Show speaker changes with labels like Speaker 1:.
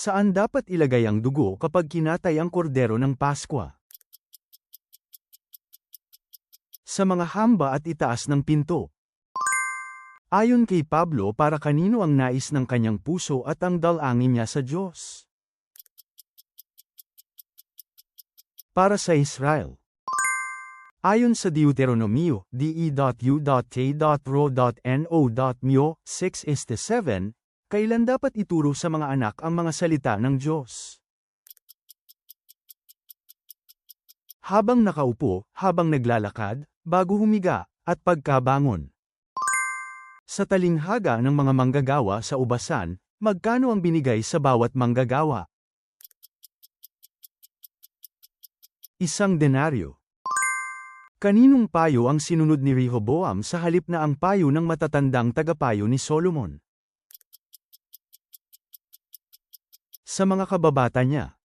Speaker 1: Saan dapat ilagay ang dugo kapag kinatay ang kordero ng Paskwa? Sa mga hamba at itaas ng pinto. Ayon kay Pablo, para kanino ang nais ng kanyang puso at ang dalangin niya sa Diyos? Para sa Israel. Ayon sa Deuteronomio, de.u.k.ro.no.myo 6:7, kailan dapat ituro sa mga anak ang mga salita ng Diyos? Habang nakaupo, habang naglalakad, bago humiga, at pagkabangon. Sa talinghaga ng mga manggagawa sa ubasan, magkano ang binigay sa bawat manggagawa? 1 denaryo. Kaninong payo ang sinunod ni Rehoboam sa halip na ang payo ng matatandang tagapayo ni Solomon? Sa mga kababata niya.